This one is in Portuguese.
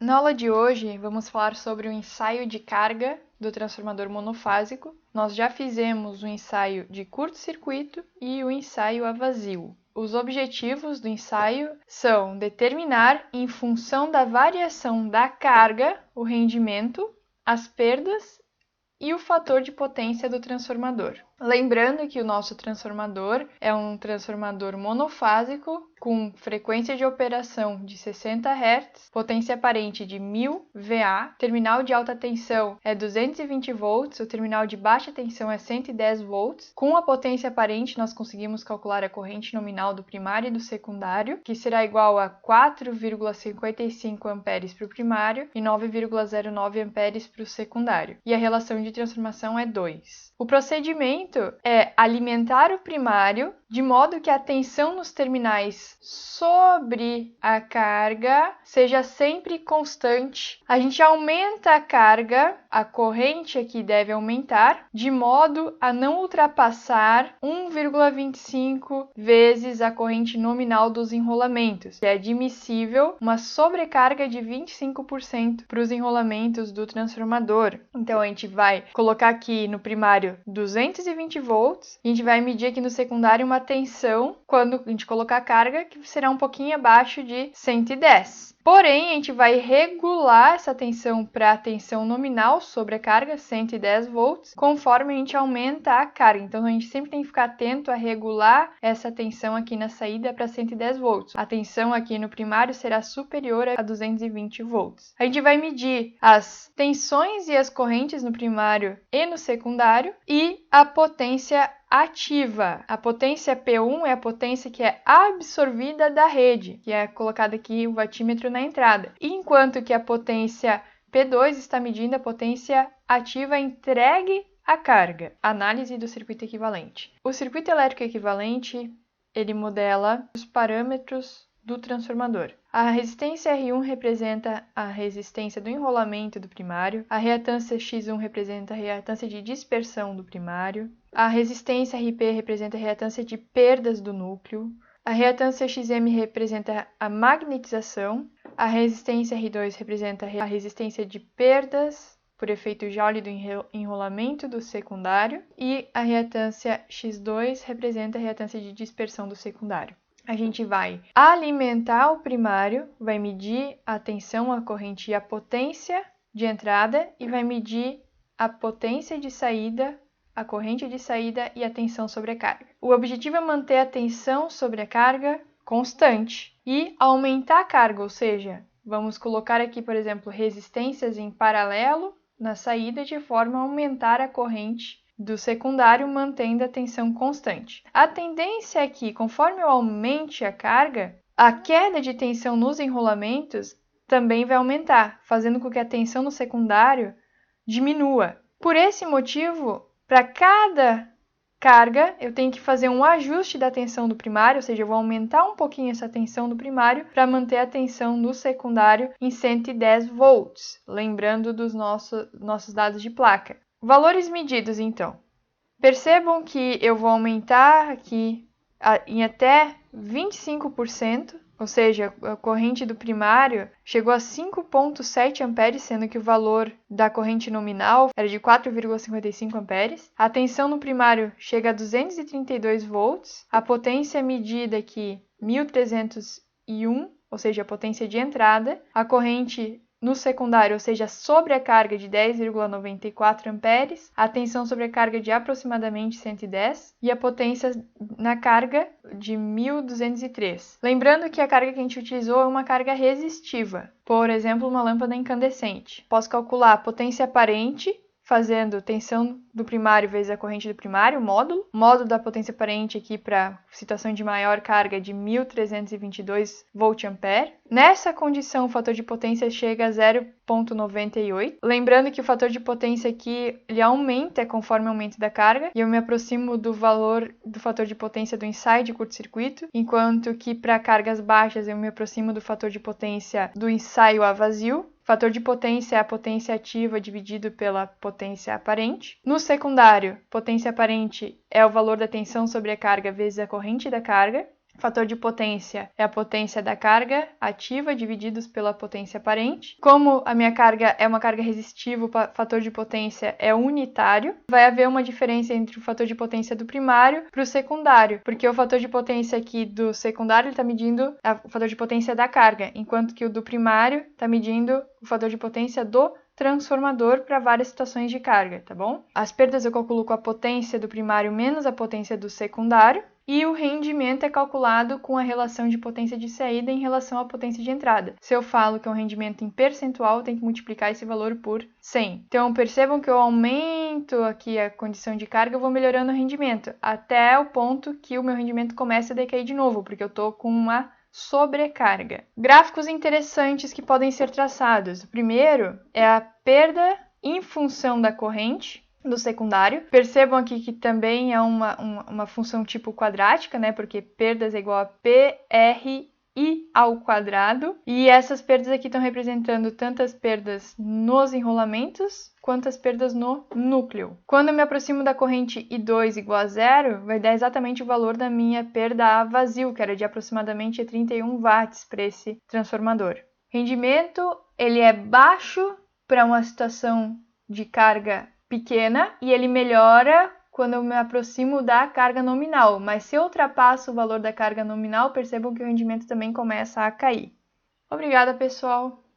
Na aula de hoje, vamos falar sobre o ensaio de carga do transformador monofásico. Nós já fizemos o ensaio de curto-circuito e o ensaio a vazio. Os objetivos do ensaio são determinar, em função da variação da carga, o rendimento, as perdas e o fator de potência do transformador. Lembrando que o nosso transformador é um transformador monofásico com frequência de operação de 60 Hz, potência aparente de 1000 VA, terminal de alta tensão é 220 volts, o terminal de baixa tensão é 110 volts. Com a potência aparente, nós conseguimos calcular a corrente nominal do primário e do secundário, que será igual a 4,55 amperes para o primário e 9,09 amperes para o secundário. E a relação de transformação é 2. O procedimento é alimentar o primário de modo que a tensão nos terminais sobre a carga seja sempre constante. A gente aumenta a carga, a corrente aqui deve aumentar, de modo a não ultrapassar 1,25 vezes a corrente nominal dos enrolamentos. É admissível uma sobrecarga de 25% para os enrolamentos do transformador. Então a gente vai colocar aqui no primário 220 volts, e a gente vai medir aqui no secundário uma tensão, quando a gente colocar a carga, que será um pouquinho abaixo de 110. Porém, a gente vai regular essa tensão para a tensão nominal sobre a carga, 110 volts, conforme a gente aumenta a carga. Então, a gente sempre tem que ficar atento a regular essa tensão aqui na saída para 110 volts. A tensão aqui no primário será superior a 220 volts. A gente vai medir as tensões e as correntes no primário e no secundário e a potência ativa. A potência P1 é a potência que é absorvida da rede, que é colocada aqui o watímetro na entrada, enquanto que a potência P2 está medindo a potência ativa entregue à carga. Análise do circuito equivalente. O circuito elétrico equivalente, ele modela os parâmetros do transformador. A resistência R1 representa a resistência do enrolamento do primário, a reatância X1 representa a reatância de dispersão do primário, a resistência RP representa a reatância de perdas do núcleo, a reatância XM representa a magnetização, a resistência R2 representa a resistência de perdas por efeito Joule do enrolamento do secundário e a reatância X2 representa a reatância de dispersão do secundário. A gente vai alimentar o primário, vai medir a tensão, a corrente e a potência de entrada e vai medir a potência de saída, a corrente de saída e a tensão sobre a carga. O objetivo é manter a tensão sobre a carga constante e aumentar a carga, ou seja, vamos colocar aqui, por exemplo, resistências em paralelo na saída de forma a aumentar a corrente do secundário, mantendo a tensão constante. A tendência é que, conforme eu aumente a carga, a queda de tensão nos enrolamentos também vai aumentar, fazendo com que a tensão no secundário diminua. Por esse motivo, para cada carga, eu tenho que fazer um ajuste da tensão do primário, ou seja, eu vou aumentar um pouquinho essa tensão do primário para manter a tensão no secundário em 110 volts, lembrando dos nossos dados de placa. Valores medidos, então. Percebam que eu vou aumentar aqui em até 25%, ou seja, a corrente do primário chegou a 5,7 amperes, sendo que o valor da corrente nominal era de 4,55 amperes. A tensão no primário chega a 232 volts. A potência medida aqui, 1301, ou seja, a potência de entrada. A corrente no secundário, ou seja, sobre a carga de 10,94 amperes, a tensão sobre a carga de aproximadamente 110 e a potência na carga de 1203. Lembrando que a carga que a gente utilizou é uma carga resistiva, por exemplo, uma lâmpada incandescente. Posso calcular a potência aparente fazendo tensão do primário vezes a corrente do primário, módulo. O módulo da potência aparente aqui para situação de maior carga de 1322 volt-ampere. Nessa condição, o fator de potência chega a 0,98. Lembrando que o fator de potência aqui ele aumenta conforme o aumento da carga, e eu me aproximo do valor do fator de potência do ensaio de curto-circuito, enquanto que para cargas baixas eu me aproximo do fator de potência do ensaio a vazio. Fator de potência é a potência ativa dividido pela potência aparente. No secundário, potência aparente é o valor da tensão sobre a carga vezes a corrente da carga. Fator de potência é a potência da carga ativa divididos pela potência aparente. Como a minha carga é uma carga resistiva, o fator de potência é unitário. Vai haver uma diferença entre o fator de potência do primário para o secundário, porque o fator de potência aqui do secundário está medindo o fator de potência da carga, enquanto que o do primário está medindo o fator de potência do transformador para várias situações de carga, tá bom? As perdas eu calculo com a potência do primário menos a potência do secundário. E o rendimento é calculado com a relação de potência de saída em relação à potência de entrada. Se eu falo que é um rendimento em percentual, eu tenho que multiplicar esse valor por 100. Então, percebam que eu aumento aqui a condição de carga, eu vou melhorando o rendimento, até o ponto que o meu rendimento começa a decair de novo, porque eu estou com uma sobrecarga. Gráficos interessantes que podem ser traçados. O primeiro é a perda em função da corrente do secundário. Percebam aqui que também é uma função tipo quadrática, né? Porque perdas é igual a PRI ao quadrado. E essas perdas aqui estão representando tanto as perdas nos enrolamentos quanto as perdas no núcleo. Quando eu me aproximo da corrente I2 igual a zero, vai dar exatamente o valor da minha perda a vazio, que era de aproximadamente 31 watts para esse transformador. Rendimento, ele é baixo para uma situação de carga pequena e ele melhora quando eu me aproximo da carga nominal, mas se eu ultrapasso o valor da carga nominal, percebam que o rendimento também começa a cair. Obrigada, pessoal!